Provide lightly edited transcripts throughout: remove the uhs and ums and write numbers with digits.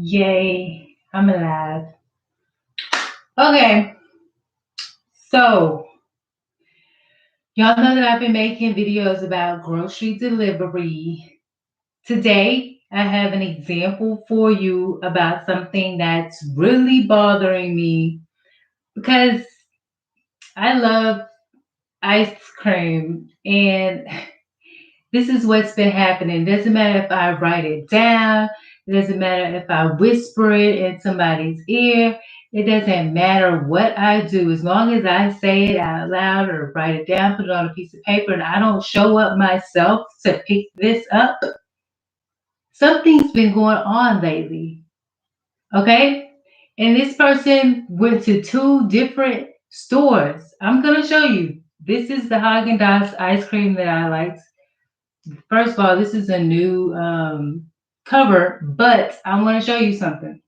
Yay, I'm alive. Okay, so y'all know that I've been making videos about grocery delivery. Today, I have an example for you about something that's really bothering me because I love ice cream and this is what's been happening. It doesn't matter if I write it down. It doesn't matter if I whisper it in somebody's ear. It doesn't matter what I do. As long as I say it out loud or write it down, put it on a piece of paper, and I don't show up myself to pick this up, something's been going on lately. Okay? And this person went to two different stores. I'm going to show you. This is the Haagen Dazs ice cream that I like. First of all, this is a new cover, but I want to show you something.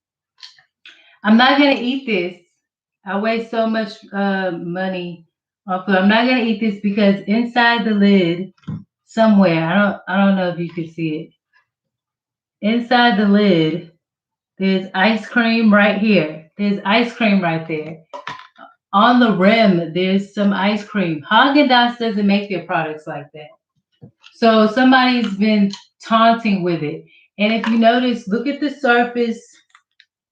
I'm not going to eat this. I waste so much money on food. I'm not going to eat this because inside the lid, somewhere, I don't know if you can see it. Inside the lid, there's ice cream right here. There's ice cream right there. On the rim, there's some ice cream. Haagen-Dazs doesn't make their products like that. So somebody's been taunting with it. And if you notice, look at the surface.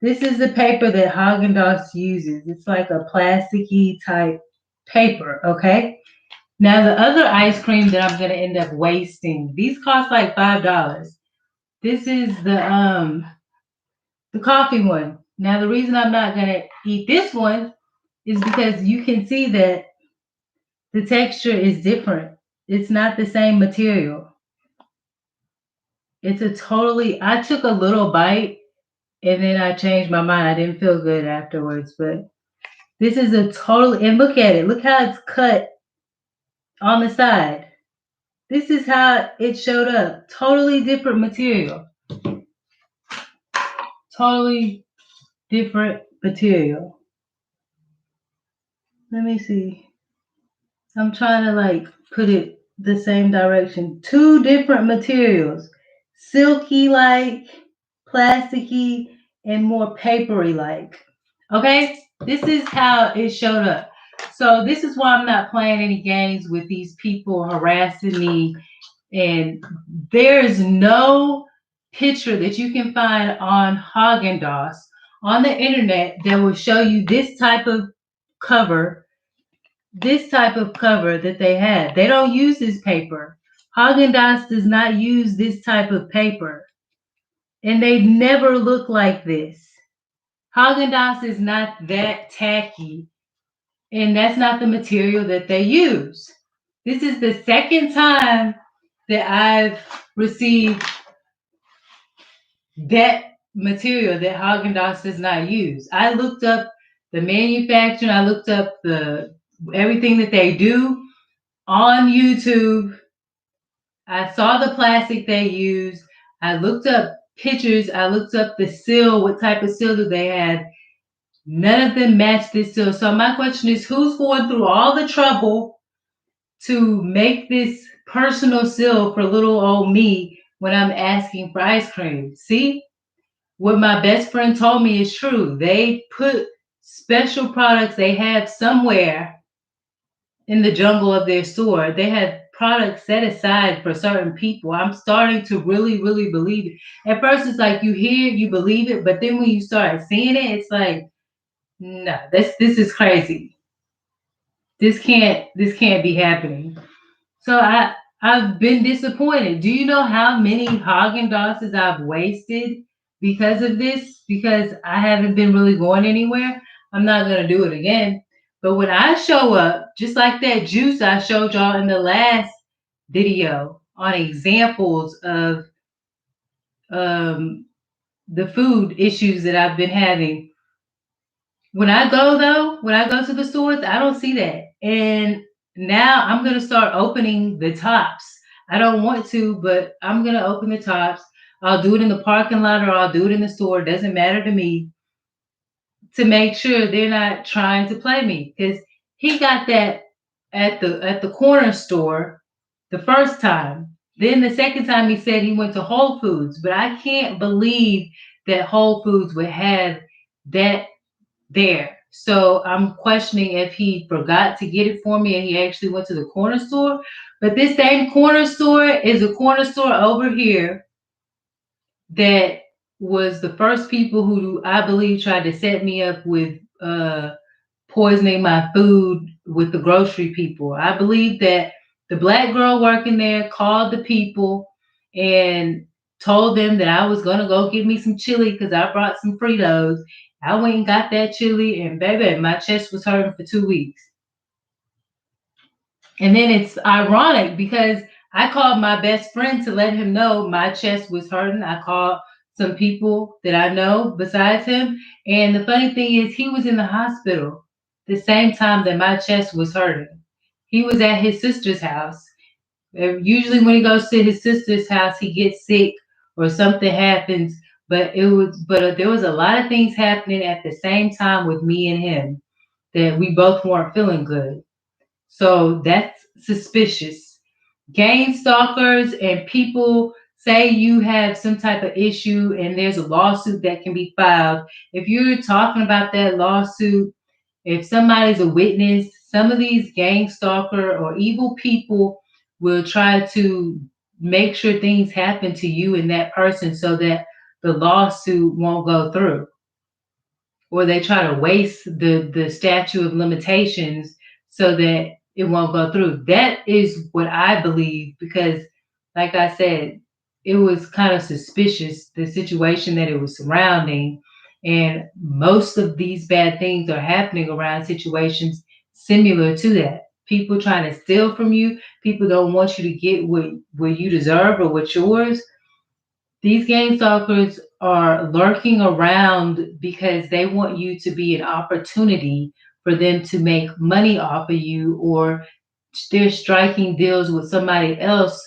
This is the paper that Haagen-Dazs uses. It's like a plasticky type paper, okay? Now the other ice cream that I'm going to end up wasting, these cost like $5. This is the coffee one. Now the reason I'm not going to eat this one is because you can see that the texture is different. It's not the same material. I took a little bite and then I changed my mind. I didn't feel good afterwards, but this is and look at it. Look how it's cut on the side. This is how it showed up. Totally different material. Totally different material. Let me see. I'm trying to put it the same direction. Two different materials. Silky like, plasticky, and more papery like. Okay? This is how it showed up. So this is why I'm not playing any games with these people harassing me. And there's no picture that you can find on Haagen-Dazs on the internet that will show you this type of cover that they have. They don't use this paper. Haagen-Dazs does not use this type of paper. And they never look like this. Haagen-Dazs is not that tacky. And that's not the material that they use. This is the second time that I've received that material that Haagen-Dazs does not use. I looked up the manufacturing. I looked up everything that they do on YouTube. I saw the plastic they use. I looked up pictures. I looked up the seal. What type of seal do they have? None of them match this seal. So my question is, who's going through all the trouble to make this personal seal for little old me when I'm asking for ice cream? See, what my best friend told me is true. They put special products they have somewhere in the jungle of their store. They have products set aside for certain people. I'm starting to really, really believe it. At first, it's like you hear, you believe it, but then when you start seeing it, it's like, no, this is crazy. This can't be happening. So I've been disappointed. Do you know how many Haagen-Dazs I've wasted because of this? Because I haven't been really going anywhere. I'm not gonna do it again. But when I show up, just like that juice I showed y'all in the last video on examples of um, the food issues that I've been having. When I go to the stores, I don't see that. And now I'm going to start opening the tops. I don't want to, but I'm going to open the tops. I'll do it in the parking lot or I'll do it in the store. It doesn't matter to me, to make sure they're not trying to play me. Because he got that at the corner store the first time. Then the second time he said he went to Whole Foods. But I can't believe that Whole Foods would have that there. So I'm questioning if he forgot to get it for me and he actually went to the corner store. But this same corner store is a corner store over here that was the first people who I believe tried to set me up with poisoning my food with the grocery people. I believe that the black girl working there called the people and told them that I was gonna go get me some chili because I brought some Fritos. I went and got that chili, and baby, my chest was hurting for 2 weeks. And then it's ironic because I called my best friend to let him know my chest was hurting. I called some people that I know besides him. And the funny thing is, he was in the hospital the same time that my chest was hurting. He was at his sister's house. Usually, when he goes to his sister's house, he gets sick or something happens. But there was a lot of things happening at the same time with me and him that we both weren't feeling good. So that's suspicious. Gang stalkers and people say you have some type of issue and there's a lawsuit that can be filed. If you're talking about that lawsuit, if somebody's a witness, some of these gang stalker or evil people will try to make sure things happen to you and that person so that the lawsuit won't go through, or they try to waste the statute of limitations so that it won't go through. That is what I believe because, like I said, it was kind of suspicious the situation that it was surrounding, and most of these bad things are happening around situations similar to that. People trying to steal from you. People don't want you to get what you deserve or what's yours. These gang stalkers are lurking around because they want you to be an opportunity for them to make money off of you, or they're striking deals with somebody else,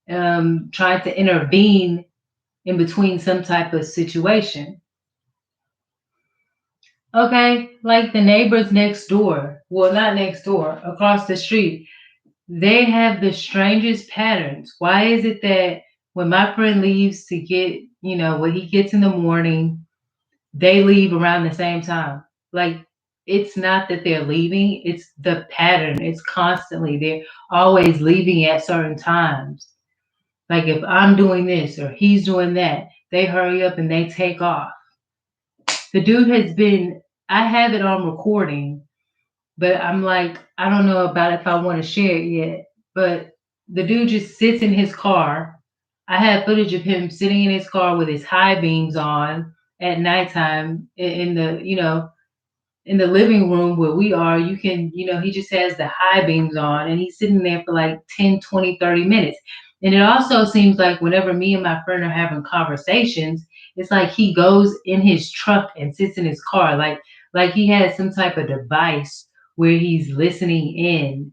trying to intervene in between some type of situation. Okay, like the neighbors next door, well, not next door, across the street, they have the strangest patterns. Why is it that when my friend leaves to get, what he gets in the morning, they leave around the same time? Like, it's not that they're leaving, it's the pattern. It's constantly, they're always leaving at certain times. Like, if I'm doing this or he's doing that, they hurry up and they take off. The dude has been, I have it on recording, but I'm like, I don't know about if I want to share it yet. But the dude just sits in his car. I have footage of him sitting in his car with his high beams on at nighttime in the, in the living room where we are. You can, he just has the high beams on and he's sitting there for like 10, 20, 30 minutes. And it also seems like whenever me and my friend are having conversations, it's like he goes in his truck and sits in his car, like he has some type of device where he's listening in.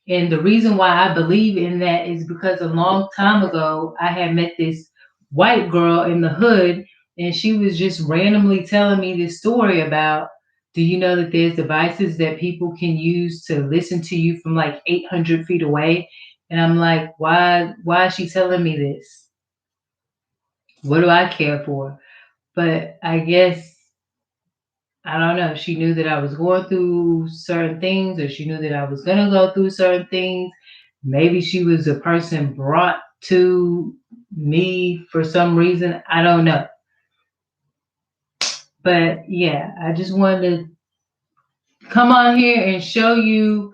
And the reason why I believe in that is because a long time ago, I had met this white girl in the hood, and she was just randomly telling me this story about, do you know that there's devices that people can use to listen to you from like 800 feet away? And I'm like, why is she telling me this? What do I care for? But I guess I don't know. She knew that I was going through certain things, or she knew that I was going to go through certain things. Maybe she was a person brought to me for some reason. I don't know. But yeah, I just wanted to come on here and show you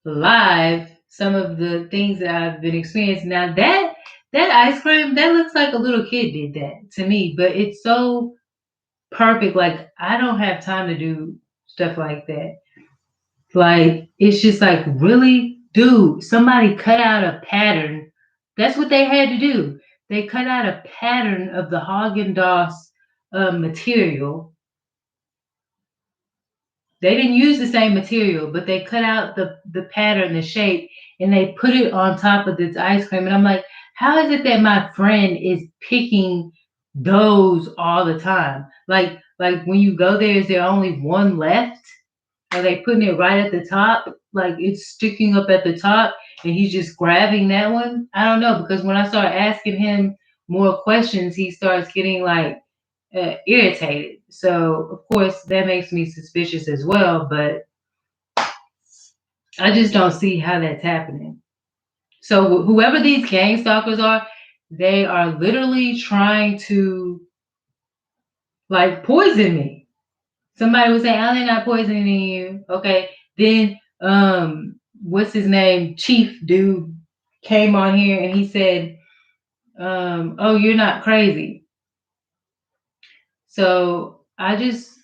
live some of the things that I've been experiencing. Now that ice cream, that looks like a little kid did that to me, but it's so perfect. Like, I don't have time to do stuff like that. Like, it's just like, really, dude, somebody cut out a pattern. That's what they had to do. They cut out a pattern of the Haagen Dazs material. They didn't use the same material, but they cut out the pattern, the shape, and they put it on top of this ice cream. And I'm like, how is it that my friend is picking those all the time? Like when you go there, is there only one left? Are they putting it right at the top? Like, it's sticking up at the top and he's just grabbing that one? I don't know, because when I started asking him more questions, he starts getting like irritated. So of course that makes me suspicious as well. But I just don't see how that's happening. So whoever these gang stalkers are, they are literally trying to like poison me. Somebody was saying, "Oh, they're not poisoning you." Okay, then what's his name? Chief dude came on here and he said, "Oh, you're not crazy." So I just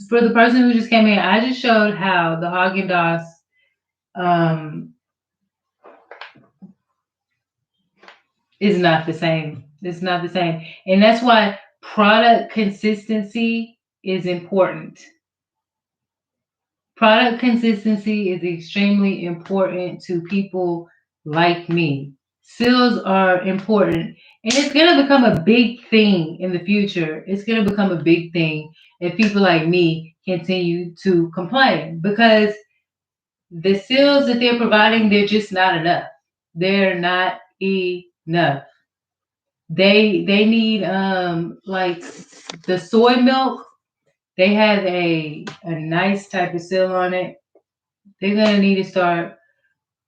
for the person who just came in, I just showed how the Haagen Dazs um, is not the same. It's not the same, and that's why product consistency is important. Product consistency is extremely important to people like me. Seals are important, and it's going to become a big thing in the future. It's going to become a big thing if people like me continue to complain because the seals that they're providing, they're just not enough. They're not enough. They need like the soy milk. They have a nice type of seal on it. They're gonna need to start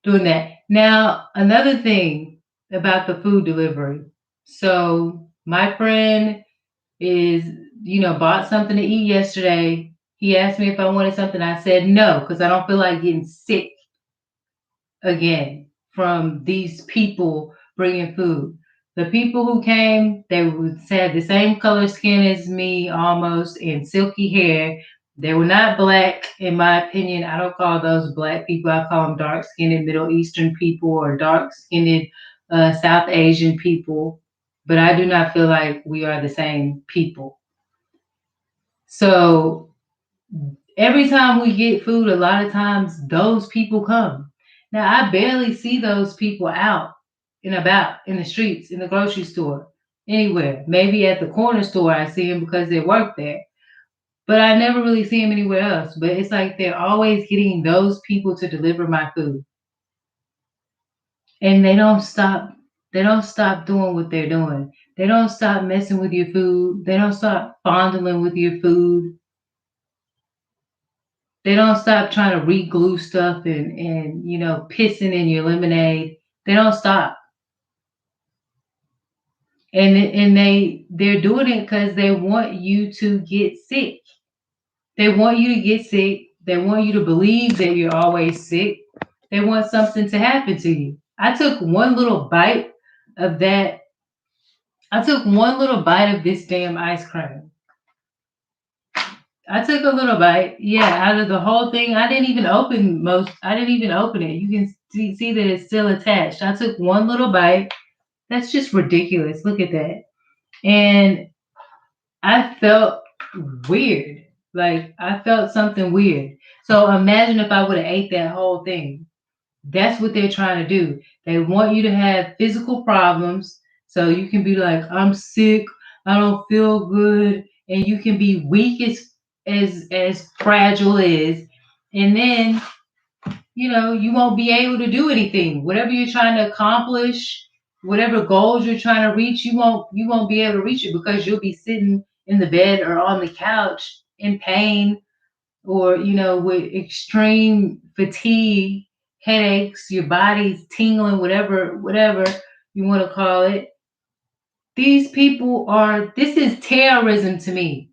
doing that. Now, another thing about the food delivery. So my friend is, bought something to eat yesterday. He asked me if I wanted something. I said no, because I don't feel like getting sick again from these people bringing food. The people who came, they would had the same color skin as me almost and silky hair. They were not black, in my opinion. I don't call those black people. I call them dark skinned Middle Eastern people or dark skinned South Asian people. But I do not feel like we are the same people. So every time we get food, a lot of times those people come. Now I barely see those people out and about in the streets, in the grocery store, anywhere. Maybe at the corner store I see them because they work there. But I never really see them anywhere else. But it's like they're always getting those people to deliver my food. And they don't stop. They don't stop doing what they're doing. They don't stop messing with your food. They don't stop fondling with your food. They don't stop trying to re-glue stuff and pissing in your lemonade. They don't stop. And they're doing it because they want you to get sick. They want you to get sick. They want you to believe that you're always sick. They want something to happen to you. I took one little bite of that. I took one little bite of this damn ice cream. I took a little bite, yeah, out of the whole thing. I didn't even open it. You can see that it's still attached. I took one little bite. That's just ridiculous. Look at that. And I felt weird. Like I felt something weird. So imagine if I would have ate that whole thing. That's what they're trying to do. They want you to have physical problems so you can be like, I'm sick, I don't feel good, and you can be weak as fragile is, and then you won't be able to do anything. Whatever you're trying to accomplish, whatever goals you're trying to reach, you won't be able to reach it because you'll be sitting in the bed or on the couch in pain or with extreme fatigue, headaches, your body's tingling, whatever you want to call it. These people this is terrorism to me.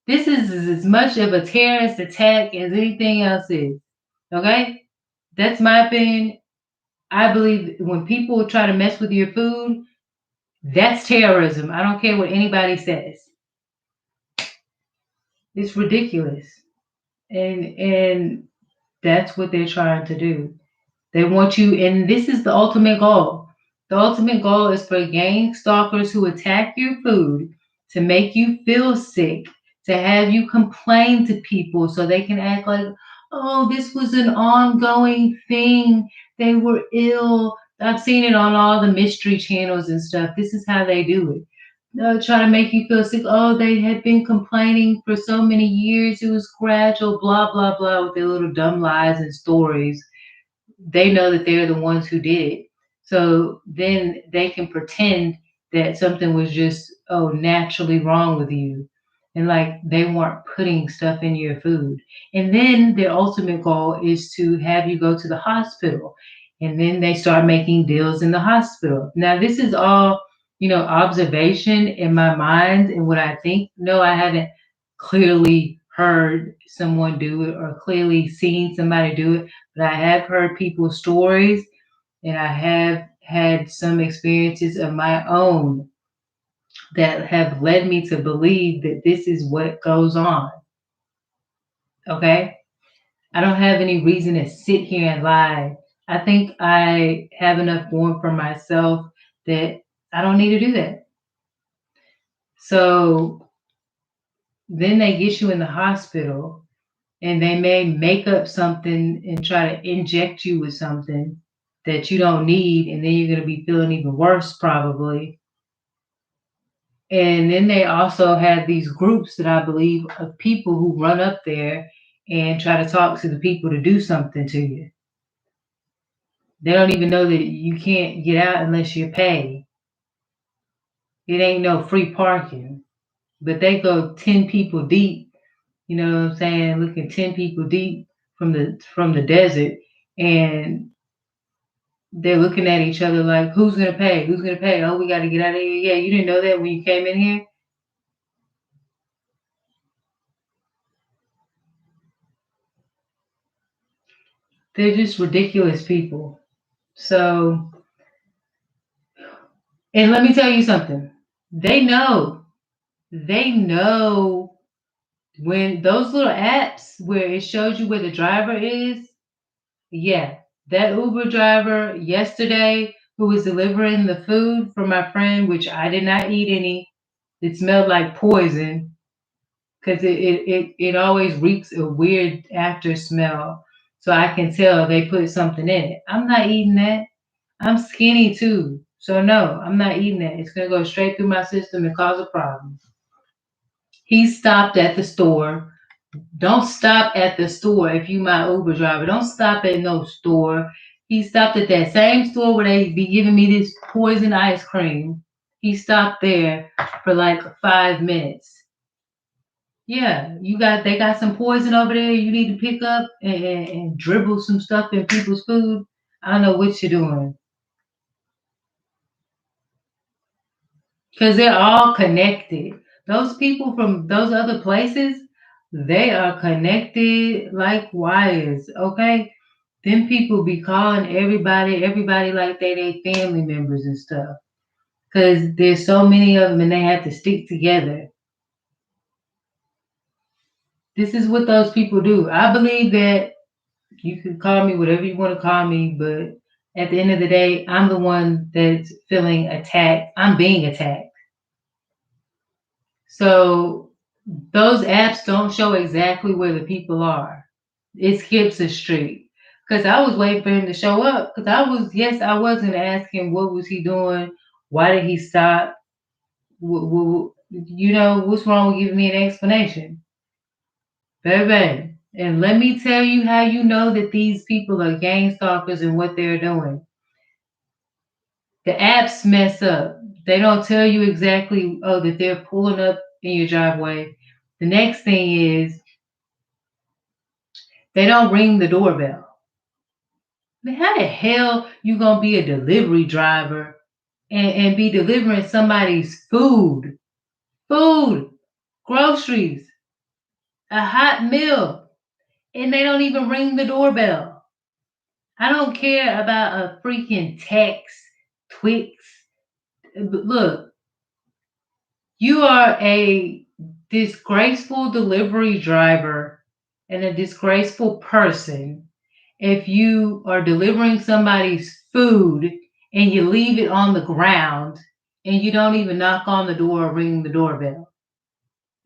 This is as much of a terrorist attack as anything else is. Okay? That's my opinion. I believe when people try to mess with your food, that's terrorism. I don't care what anybody says. It's ridiculous. And that's what they're trying to do. They want you, and this is the ultimate goal. The ultimate goal is for gang stalkers who attack your food to make you feel sick, to have you complain to people so they can act like, oh, this was an ongoing thing. They were ill. I've seen it on all the mystery channels and stuff. This is how they do it. Try to make you feel sick. Oh, they had been complaining for so many years. It was gradual, blah, blah, blah, with their little dumb lies and stories. They know that they're the ones who did it. So then they can pretend that something was just naturally wrong with you, and like they weren't putting stuff in your food. And then their ultimate goal is to have you go to the hospital, and then they start making deals in the hospital. Now this is all observation in my mind and what I think. No, I haven't clearly heard someone do it or clearly seen somebody do it, but I have heard people's stories, and I have had some experiences of my own that have led me to believe that this is what goes on. Okay? I don't have any reason to sit here and lie. I think I have enough going for myself that I don't need to do that. So then they get you in the hospital, and they may make up something and try to inject you with something that you don't need, and then you're going to be feeling even worse probably. And then they also have these groups that I believe of people who run up there and try to talk to the people to do something to you. They don't even know that you can't get out unless you pay. It ain't no free parking. But they go 10 people deep, you know what I'm saying, looking 10 people deep from the desert, and they're looking at each other like, who's gonna pay? Who's gonna pay? Oh, we gotta get out of here. Yeah, you didn't know that when you came in here? They're just ridiculous people. So, and let me tell you something. They know. They know when those little apps where it shows you where the driver is. Yeah, that Uber driver yesterday who was delivering the food for my friend, which I did not eat any. It smelled like poison because it always reeks a weird after smell. So I can tell they put something in it. I'm not eating that. I'm skinny too. So no, I'm not eating that. It's gonna go straight through my system and cause a problem. He stopped at the store. Don't stop at the store if you my Uber driver. Don't stop at no store. He stopped at that same store where they be giving me this poison ice cream. He stopped there for like 5 minutes. Yeah, they got some poison over there you need to pick up and dribble some stuff in people's food. I don't know what you're doing. Because they're all connected. Those people from those other places, they are connected like wires, okay? Then people be calling everybody like they family members and stuff. Because there's so many of them and they have to stick together. This is what those people do. I believe that you can call me whatever you want to call me, but at the end of the day, I'm the one that's feeling attacked. I'm being attacked. So those apps don't show exactly where the people are. It skips a street. Because I was waiting for him to show up. Because I wasn't asking what was he doing, why did he stop, what's wrong with giving me an explanation, baby. And let me tell you how you know that these people are gang stalkers and what they're doing. The apps mess up. They don't tell you exactly, that they're pulling up in your driveway. The next thing is they don't ring the doorbell. I mean, how the hell you gonna be a delivery driver and be delivering somebody's food, groceries, a hot meal, and they don't even ring the doorbell? I don't care about a freaking text, Twix. Look, you are a disgraceful delivery driver and a disgraceful person if you are delivering somebody's food and you leave it on the ground and you don't even knock on the door or ring the doorbell.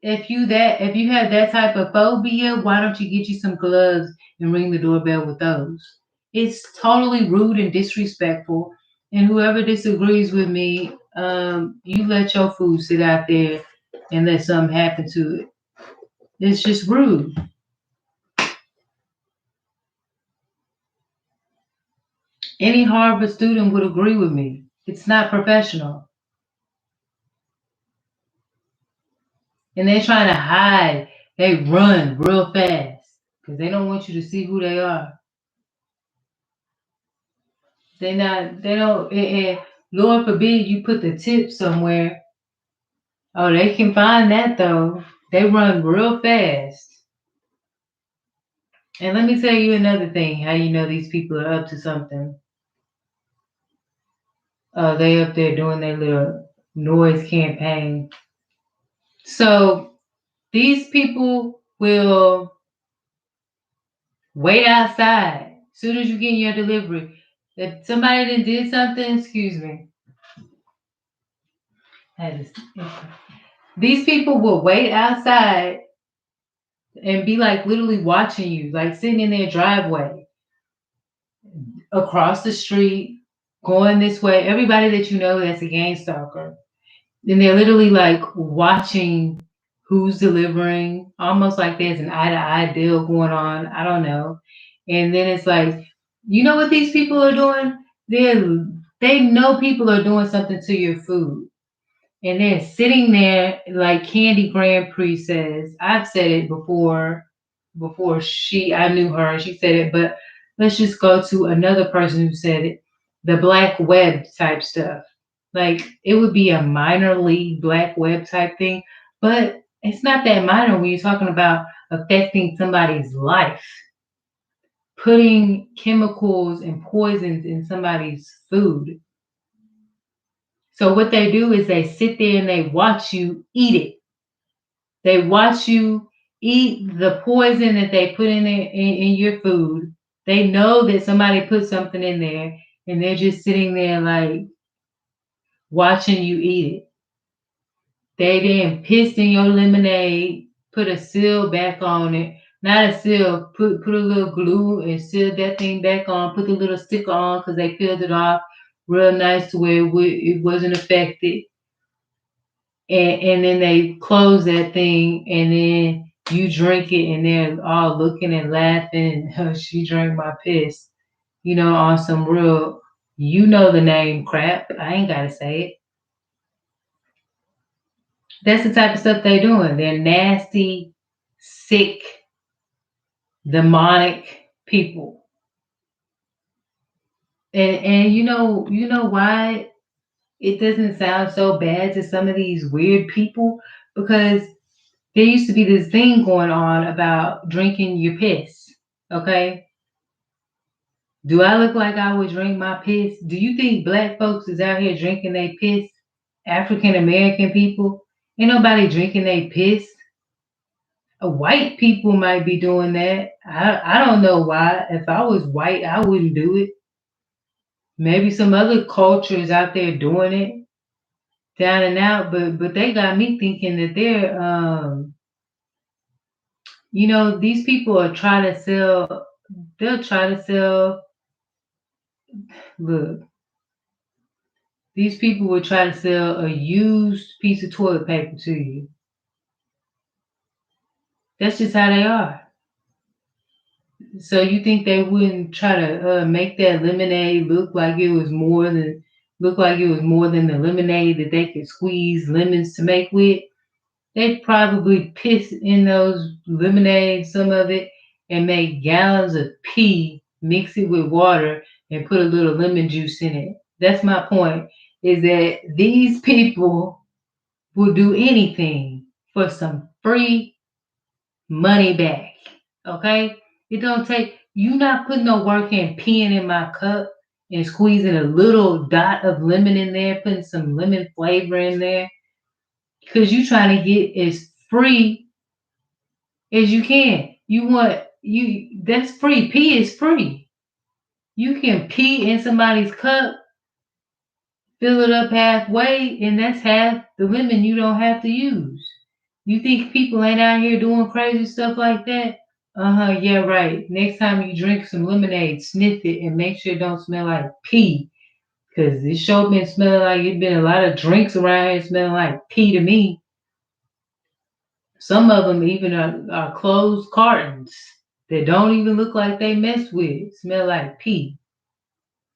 If you have that type of phobia, why don't you get you some gloves and ring the doorbell with those? It's totally rude and disrespectful. And whoever disagrees with me, you let your food sit out there and let something happen to it. It's just rude. Any Harvard student would agree with me. It's not professional. and they're trying to hide. They run real fast because they don't want you to see who they are. They not. They don't. And Lord forbid you put the tip somewhere. Oh, they can find that though. They run real fast. And let me tell you another thing. How you know these people are up to something? They up there doing their little noise campaign. So these people will wait outside as soon as you get your delivery. If somebody that did something, excuse me. These people will wait outside and be like literally watching you, like sitting in their driveway, across the street, going this way. Everybody that you know that's a gang stalker. And they're literally like watching who's delivering, almost like there's an eye to eye deal going on. I don't know. And then it's like, you know what these people are doing? They know people are doing something to your food. And they're sitting there like Candy Grand Prix says. I've said it before I knew her, she said it, but let's just go to another person who said it. The black web type stuff. Like it would be a minor league black web type thing, but it's not that minor when you're talking about affecting somebody's life, putting chemicals and poisons in somebody's food. So what they do is they sit there and they watch you eat it. They watch you eat the poison that they put in your food. They know that somebody put something in there, and they're just sitting there like watching you eat it. They then pissed in your lemonade, put a seal back on it. Not a seal, put a little glue and seal that thing back on, put the little sticker on because they peeled it off real nice to where it wasn't affected. And then they close that thing and then you drink it and they're all looking and laughing and she drank my piss, on some real, the name crap. I ain't gotta say it. That's the type of stuff they're doing. They're nasty, sick, demonic people. And you know why it doesn't sound so bad to some of these weird people? Because there used to be this thing going on about drinking your piss. Okay. Do I look like I would drink my piss? Do you think black folks is out here drinking their piss? African American people? Ain't nobody drinking their piss. White people might be doing that. I don't know why. If I was white, I wouldn't do it. Maybe some other cultures out there doing it down and out, but they got me thinking that these people are trying to sell. They'll try to sell. Look, these people will try to sell a used piece of toilet paper to you. That's just how they are. So you think they wouldn't try to make that lemonade look like it was more than the lemonade that they could squeeze lemons to make with? They'd probably piss in those lemonades, some of it, and make gallons of pee, mix it with water, and put a little lemon juice in it. That's my point, is that these people will do anything for some free money back. Okay? It don't take you not putting no work in peeing in my cup and squeezing a little dot of lemon in there, putting some lemon flavor in there. Because you trying to get as free as you can. That's free. Pee is free. You can pee in somebody's cup, fill it up halfway, and that's half the lemon you don't have to use. You think people ain't out here doing crazy stuff like that? Uh-huh, yeah, right. Next time you drink some lemonade, sniff it and make sure it don't smell like pee. Cause this show been smelling like it's been a lot of drinks around here smelling like pee to me. Some of them even are closed cartons that don't even look like they messed with. Smell like pee.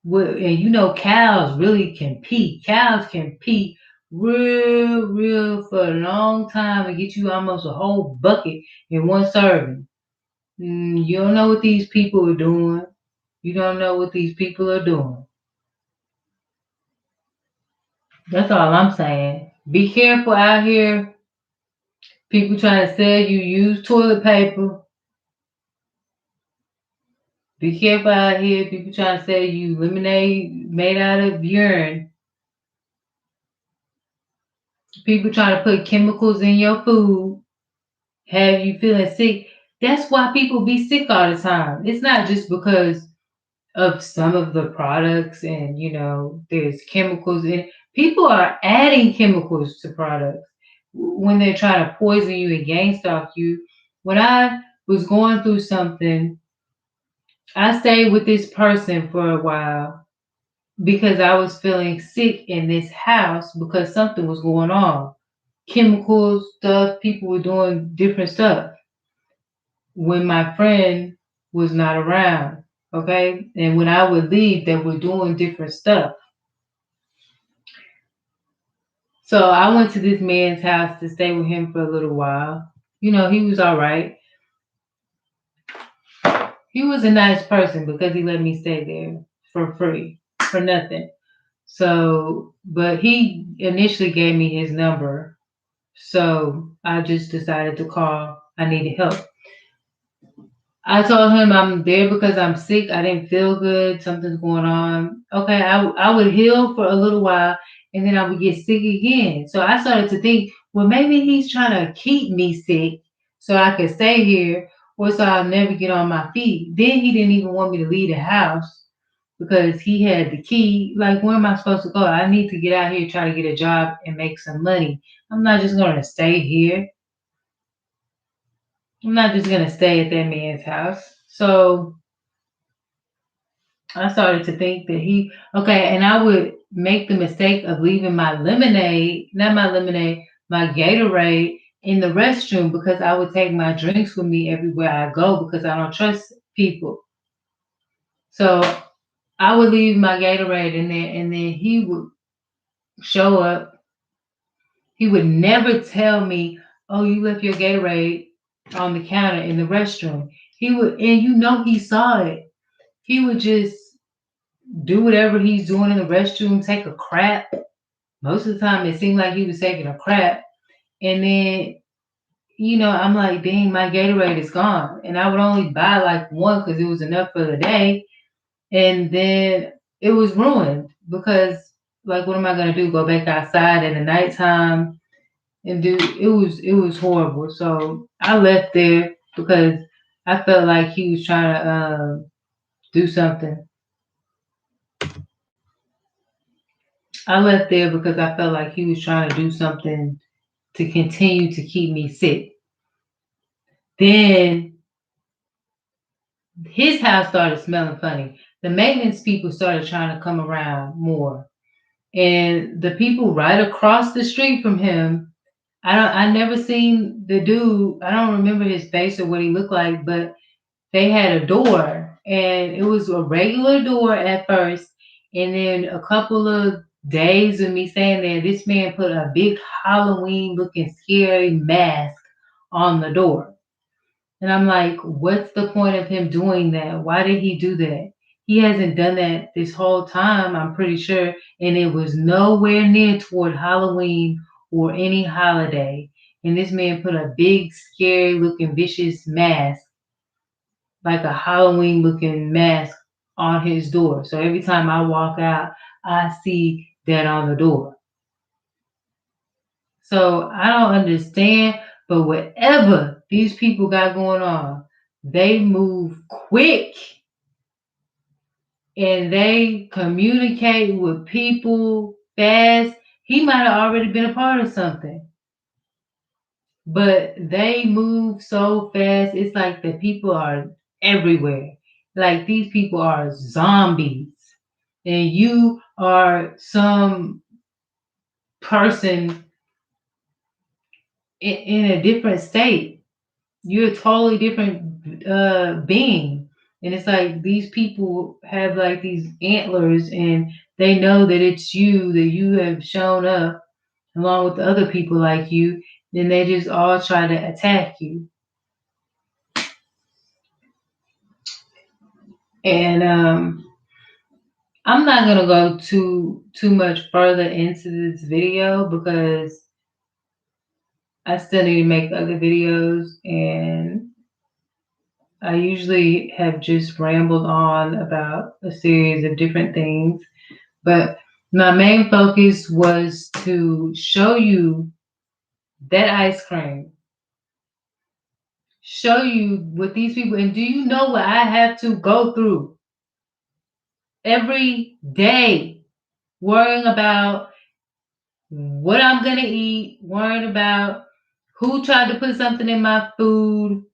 And cows really can pee. Cows can pee real for a long time and get you almost a whole bucket in one serving. You don't know what these people are doing. You don't know what these people are doing. That's all I'm saying. Be careful out here. People trying to sell you used toilet paper. Be careful out here. People trying to sell you lemonade made out of urine. People trying to put chemicals in your food, have you feeling sick. That's why people be sick all the time. It's not just because of some of the products and there's chemicals in it. People are adding chemicals to products when they're trying to poison you and gang stalk you. When I was going through something, I stayed with this person for a while because I was feeling sick in this house because something was going on. Chemicals, stuff, people were doing different stuff when my friend was not around. Okay. And when I would leave, they were doing different stuff. So I went to this man's house to stay with him for a little while. He was all right. He was a nice person because he let me stay there for free, for nothing. So, but he initially gave me his number. So I just decided to call. I needed help. I told him I'm there because I'm sick. I didn't feel good. Something's going on. Okay, I would heal for a little while and then I would get sick again. So I started to think, well, maybe he's trying to keep me sick so I could stay here or so I'll never get on my feet. Then he didn't even want me to leave the house because he had the key. Like, where am I supposed to go? I need to get out here, try to get a job and make some money. I'm not just going to stay here. I'm not just going to stay at that man's house. So I started to think that and I would make the mistake of leaving my lemonade, not my lemonade, my Gatorade in the restroom because I would take my drinks with me everywhere I go because I don't trust people. So I would leave my Gatorade in there and then he would show up. He would never tell me, oh, you left your Gatorade on the counter in the restroom. He would, and he saw it. He would just do whatever he's doing in the restroom, take a crap. Most of the time, it seemed like he was taking a crap. And then, I'm like, dang, my Gatorade is gone. And I would only buy like one because it was enough for the day. And then it was ruined because, like, what am I going to do? Go back outside in the nighttime and do it was horrible. So I left there because I felt like he was trying to do something. I left there because I felt like he was trying to do something to continue to keep me sick. Then his house started smelling funny. The maintenance people started trying to come around more. And the people right across the street from him, I never seen the dude. I don't remember his face or what he looked like, but they had a door and it was a regular door at first. And then a couple of days of me staying there, this man put a big Halloween looking scary mask on the door. And I'm like, what's the point of him doing that? Why did he do that? He hasn't done that this whole time, I'm pretty sure. And it was nowhere near toward Halloween or any holiday. And this man put a big, scary looking, vicious mask, like a Halloween looking mask on his door. So every time I walk out, I see that on the door. So I don't understand, but whatever these people got going on, they move quick and they communicate with people fast. He might have already been a part of something, but they move so fast. It's like the people are everywhere. Like these people are zombies, and you are some person in a different state. You're a totally different being. And it's like these people have like these antlers and they know that it's you, that you have shown up. along with other people like you, then they just all try to attack you. And I'm not gonna go too much further into this video because I still need to make other videos, and I usually have just rambled on about a series of different things. But my main focus was to show you that ice cream, show you what these people, and do you know what I have to go through every day, worrying about what I'm going to eat, worrying about who tried to put something in my food.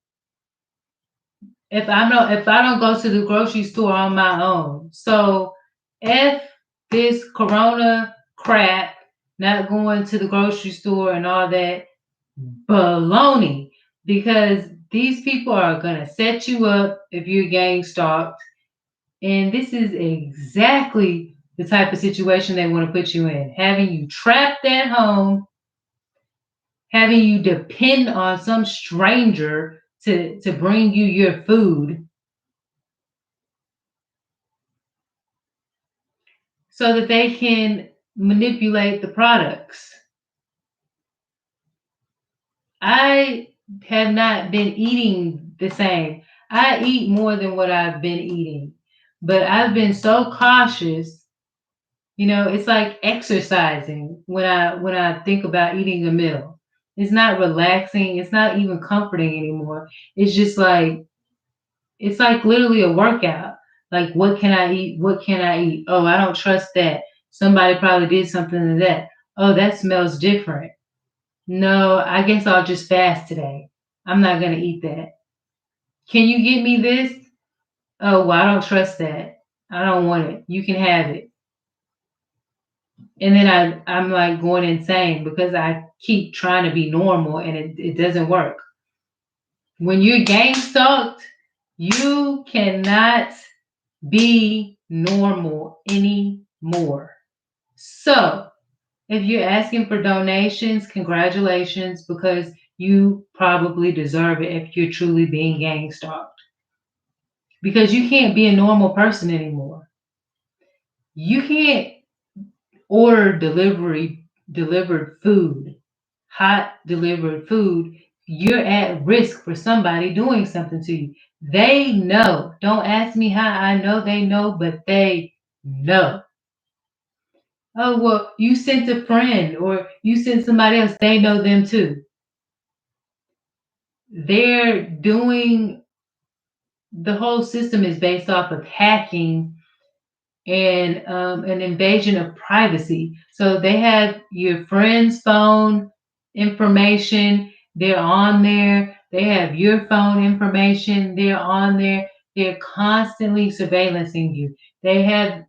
If I don't go to the grocery store on my own. So if this corona crap, not going to the grocery store and all that baloney, because these people are gonna set you up if you're gang stalked. And this is exactly the type of situation they want to put you in, having you trapped at home, having you depend on some stranger to bring you your food so that they can manipulate the products. I have not been eating the same. I eat more than what I've been eating, but I've been so cautious. You know, it's like exercising when I think about eating a meal. It's not relaxing, it's not even comforting anymore. It's just like it's like literally a workout. Like, what can I eat? What can I eat? Oh, I don't trust that. Somebody probably did something to that. Oh, that smells different. No, I guess I'll just fast today. I'm not going to eat that. Can you get me this? Oh, well, I don't trust that. I don't want it. You can have it. And then I'm like going insane because I keep trying to be normal and it doesn't work. When you're gang stalked, you cannot be normal anymore. So, if you're asking for donations, congratulations, because you probably deserve it if you're truly being gang stalked. Because you can't be a normal person anymore. You can't order delivered food, hot delivered food. You're at risk for somebody doing something to you. They know. Don't ask me how I know they know, but they know. Oh, well, you sent a friend or you sent somebody else. They know them too. They're doing the whole system is based off of hacking and an invasion of privacy. So they have your friend's phone information. They're on there. They have your phone information. They're on there. They're constantly surveillancing you. They have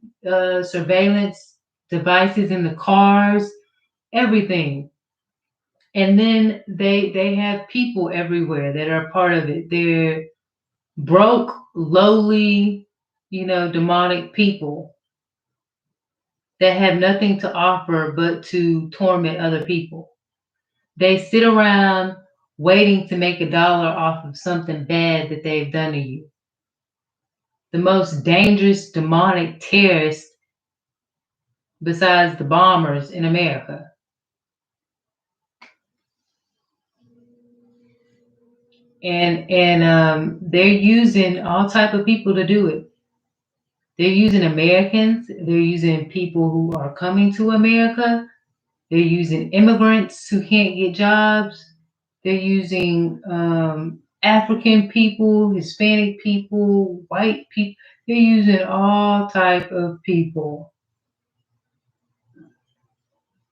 surveillance devices in the cars, everything. And then they have people everywhere that are part of it. They're broke, lowly, demonic people that have nothing to offer but to torment other people. They sit around waiting to make $1 off of something bad that they've done to you. The most dangerous demonic terrorists besides the bombers in America. And they're using all type of people to do it. They're using Americans. They're using people who are coming to America. They're using immigrants who can't get jobs. They're using African people, Hispanic people, white people. They're using all type of people.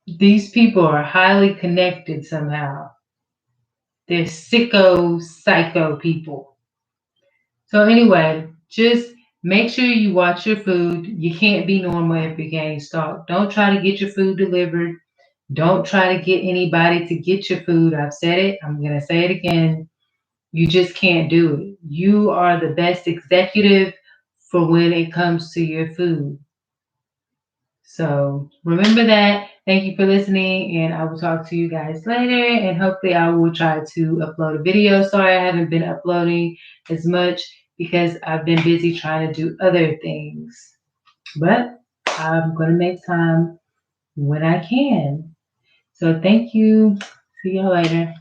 These people are highly connected somehow. They're psycho people. So anyway, just make sure you watch your food. You can't be normal if you're gang stalked. Don't try to get your food delivered. Don't try to get anybody to get your food. I've said it. I'm going to say it again. You just can't do it. You are the best executive for when it comes to your food. So remember that. Thank you for listening, and I will talk to you guys later. And hopefully, I will try to upload a video. Sorry, I haven't been uploading as much because I've been busy trying to do other things. But I'm going to make time when I can. So, thank you. See y'all later.